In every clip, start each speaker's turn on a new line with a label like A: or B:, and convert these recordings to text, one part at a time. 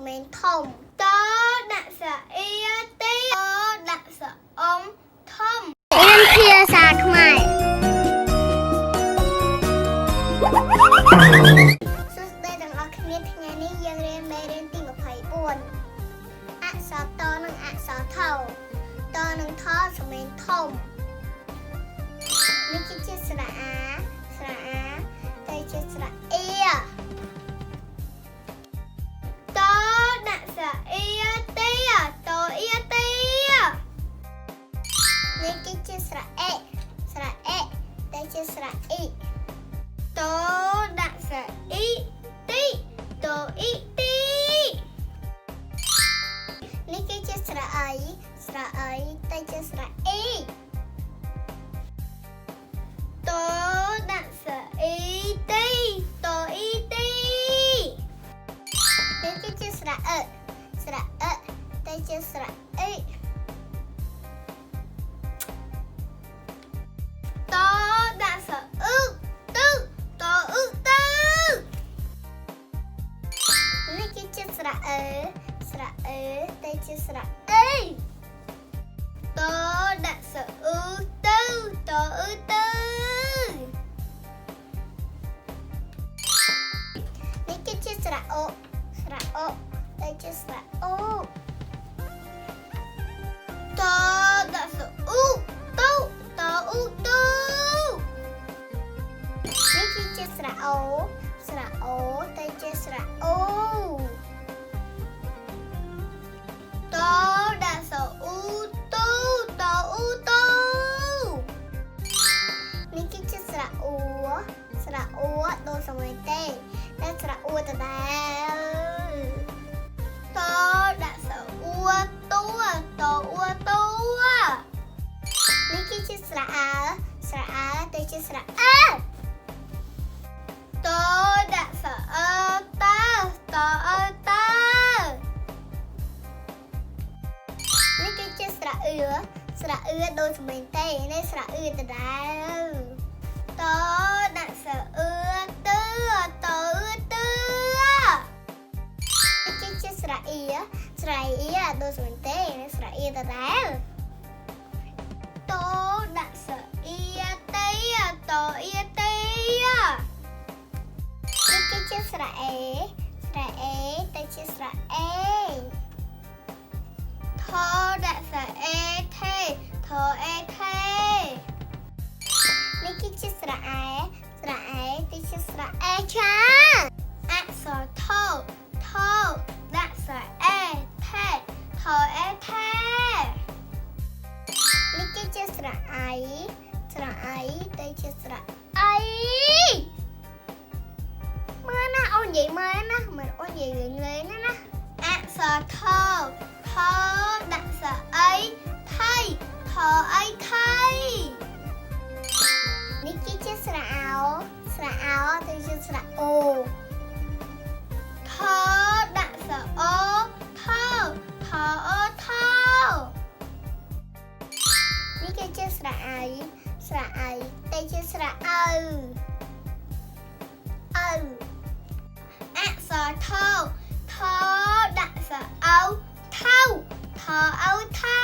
A: មេនធំតដាក់សរអ៊ីទីតដាក់សរអ៊ំធំរៀនភាសាខ្មែរសួស្តីទាំងអស់គ្នាថ្ងៃនេះយើងរៀនមេរៀនទី24អក្សរតនិងអក្សរថតនិងថសមេនធំនេះគឺជាស្រៈអាទៅជាស្រៈអ៊ីតដាក់សរអ៊ីទីតអ៊ីទីនេះគឺជាស្រៈអេទៅជាស្រៈអ៊ីតដាក់សរអ៊ីទីតអ៊ីទីនេះគឺជាស្រៈអីទៅជាស្រៈអ៊ីតដាក់សរអ៊ីទីតអ៊ីទីនេះគឺជាស្រៈអទៅជាស្រៈអ៊ីតដាក់សរអ៊ទៅតអ៊ទៅនេះគឺជាស្រៈអ៊ទៅជាស្រៈអ៊ីតដាក់សរអ៊ទៅតអ៊ទៅនេះគឺជាស្រៈអ៊ទៅជាស្រៈអ៊តដាក់សរអ៊ទៅតអ៊ទៅនេះគឺជាស្រៈអូទៅជាស្រៈអូតដាក់សរអ៊ទៅតអ៊ទៅនេះគឺជាស្រៈអ៊ដូនសមួយទេតែស្រៈអ៊ដដែលតដាក់សរអ៊តអ៊តនេះគឺជាស្រៈអាទៅជាស្រៈអតដាក់សរអតអតនេះគឺជាស្រៈអ៊ដូចសមេងទេនេះស្រៈអ៊ដដែលតដាក់សរអ៊ទៅតអ៊ទៅនេះគឺជាស្រៈអ៊ីដូចសមេងទេនេះស្រៈអ៊ីដដែលតដាក់សរអ៊ីទេតអ៊ីទេនេះគឺជាស្រៈអេទៅជាស្រៈអេថដាក់សរអេទេថអេទេនេះគឺជាស្រៈអែទៅជាស្រៈអេឆាអក្សរថដាក់សរអេទេថអេទេនេះគឺជាស្រៈអៃទៅជាស្រៈអៃមើលណាអូននិយាយមើលណាមិនអូននិយាយលេងណាអក្សរថដាក់សរអីថៃថអីថៃនេះគឺជាស្រៈអោទៅជាស្រៈអូថដាក់សរអូថអូថនេះគឺជាស្រៈអៃទៅជាស្រៈអៅអក្សរថដាក់សរអូថអូថៅ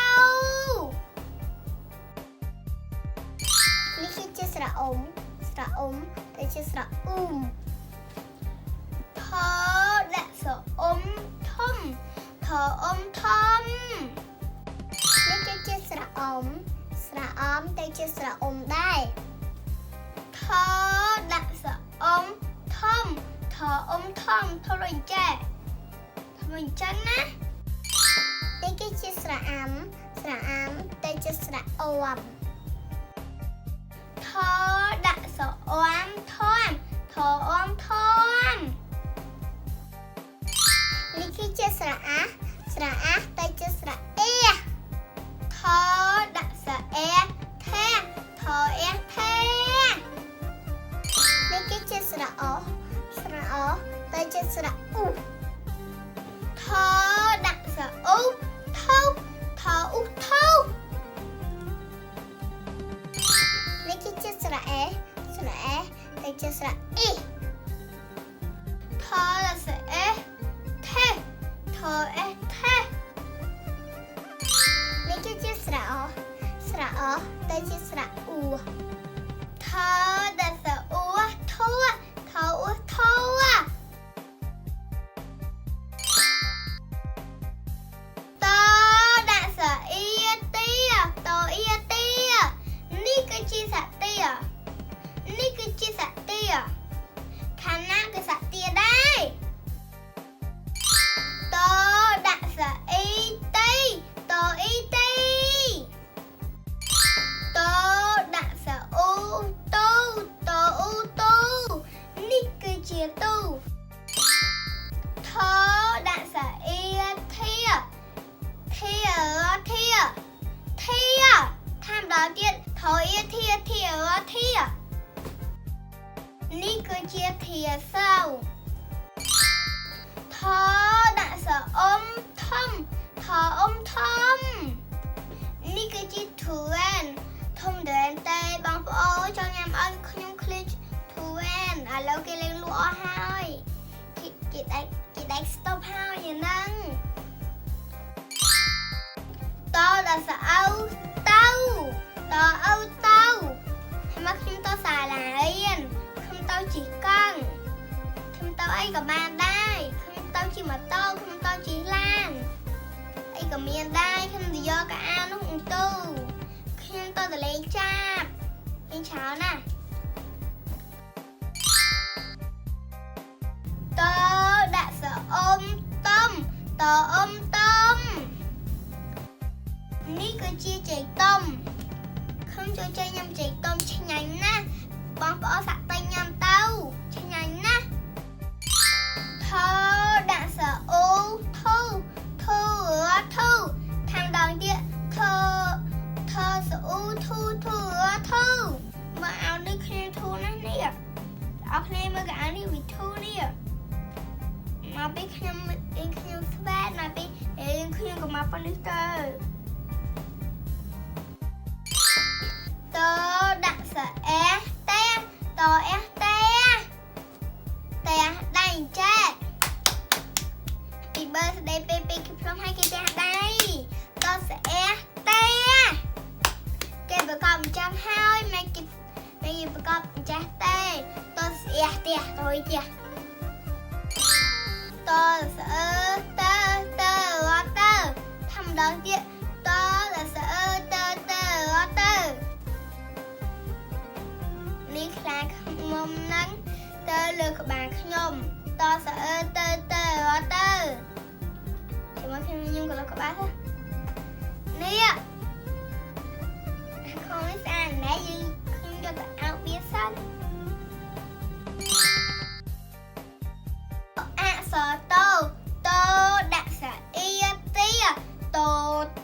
A: នេះគឺជាស្រៈអ៊ំទៅជាស្រៈអ៊ុំថដាក់សរអ៊ំធំថអ៊ំធំនេះគឺជាស្រៈអ៊ំទៅជាស្រៈអ៊ំដែរថដាក់សរអ៊ំធំថអ៊ំធំថលអញ្ចឹងណានេះគឺជាស្រៈអាំទៅជាស្រៈអ៊ំថដាក់សរអ៊ំធំថអ៊ំធំនេះគឺជាស្រៈអាទៅជាស្រៈអ៊ីថដាក់សរអ៊ីទេថអ៊ីទេនេះគឺជាស្រៈអទៅជាស្រៈអ៊ូថដាក់សរអ៊ូថអ៊ូថនេះគឺជាស្រៈអេទៅជាស្រៈអ៊ីថដាក់សរអេទេថ ជាស្រៈអ៊ូថដាក់សអ៊ូធូថអ៊ូធូតដាក់សអ៊ីទាតអ៊ីទានេះគឺជាសទានេះគឺជាសទាខាងណាគឺសទាដែរតដាក់សអ៊ីទីតអ៊ីទីតដាក់សអ៊ូទូតអ៊ូទូនេះគឺជាទូថដាក់សអ៊ីធាធាធាធាថាម្ដងទៀតថអ៊ីធាធាធានេះគឺជាធាសៅថដាក់សអ៊ំធំថអ៊ំធំនេះគឺជាធូវែនធំមែនទេបងប្អូនចង់ញ៉ាំអីខ្ញុំឃ្លីចធូវែនឥឡូវគេលេងលក់អស់ហើយគេដេកស្តុបហើយហ្នឹងតដាក់សអៅតៅតអៅតៅហើយមកខ្ញុំទៅសាលារៀនខ្ញុំទៅជិះកង់ខ្ញុំទៅអីក៏បានដែរខ្ញុំទៅជិះម៉ូតូខ្ញុំទៅជិះឡានអីក៏មានដែរខ្ញុំទៅយកកៅអៅនោះទៅខ្ញុំទៅលេងចាប់លេងច្រើនណាស់តដាក់សអ៊ំតំតអ៊ំតំនេះគឺជាចេកតុំខ្ញុំចូលចិត្តញ៉ាំចេកតុំឆ្ងាញ់ណាស់បងប្អូនសាក់តែញ៉ាំទៅឆ្ងាញ់ណាស់ថដាក់សអ៊ូធូធូធូខាងដងទៀតថសអ៊ូធូធូធូមកเอาនេះគ្នាធូណានេះអរគ្នាមើលកៅអៅនេះវាធូនេះមកពីខ្ញុំស្វែតមកពីខ្ញុំក៏មកប៉ុណ្នេះទៅតដាក់សអេតែតអេតែដៃចាពីបើស្ដីពេលគេផ្លុំឲ្យគេតែដៃតសអេតែគេប្រកបមិនចាំហើយមិនគេប្រកបមិនចាស់ទេតសអេតែតយចាតសអើតរតធម្មតាទៀតតសអើតរតនេះខ្លាខ្ញុំហ្នឹងទៅលើក្បាលខ្ញុំតសអើតរតជាមួយខ្ញុំក៏លើក្បាលនេះខ្ញុំនេះស្អាតណាស់ខ្ញុំយកទៅអោបវាសិនអក្សរតដាក់សអ៊ីទាត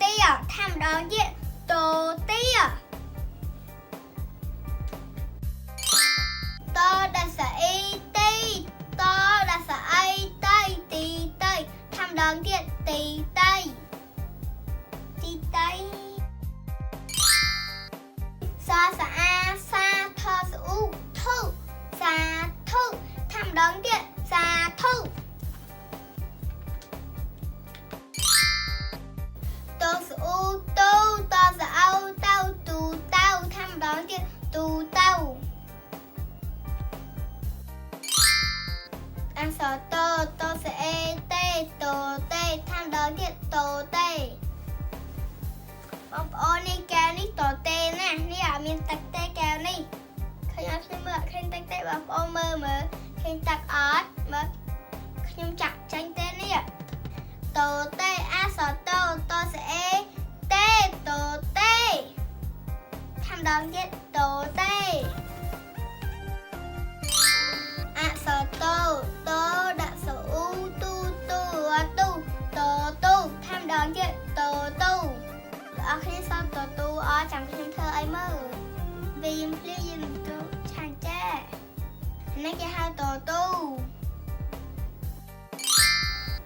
A: ទាថាម្ដងទៀតតទាតដាក់សអ៊ីទីតដាក់សអីតៃទីតៃថាម្ដងទៀតទីតៃទីតៃសាសអាសាថសអ៊ូធូសាធុថាម្ដងទៀតសាធុតសអ៊ូតូតសអៅតៅទូតៅថាម្ដងទៀតទូតៅអក្សរតសអេតេតតេថាម្ដងទៀតតតេបងប្អូននេះកែវនេះតតេណានេះអត់មានទឹកទេកែវនេះឃើញអត់ខ្ញុំមើលអត់ឃើញទឹកទេបងប្អូនមើលឃើញទឹកអត់មើលខ្ញុំចាក់ចាញ់ទេនេះតតេអក្សរតសអេតេតតេថាម្ដងទៀតតតេអក្សរតដាក់សអ៊ូទូថាម្ដងទៀតតអរគ្នាសូមតទូអរចាំខ្ញុំធ្វើអីមើលវាយភ្លាយើងទៅឆាញ់ចានេះគេហៅត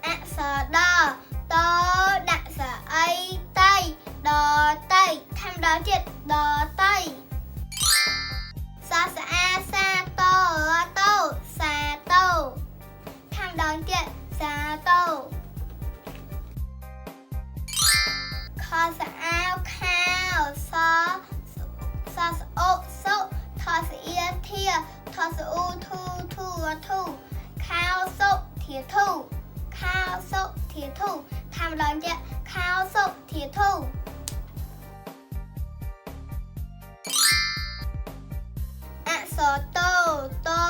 A: អក្សរតដាក់សអីតៃដតៃថាម្ដងទៀតដតៃសាសអាសាតសាតថាម្ដងទៀតសាតខសអាវខាវស ធាថសអ៊ូធូធូធូខោសុធាធូខោសុធាធូថាម្ដងទៀតខោសុធាធូអក្សរតូ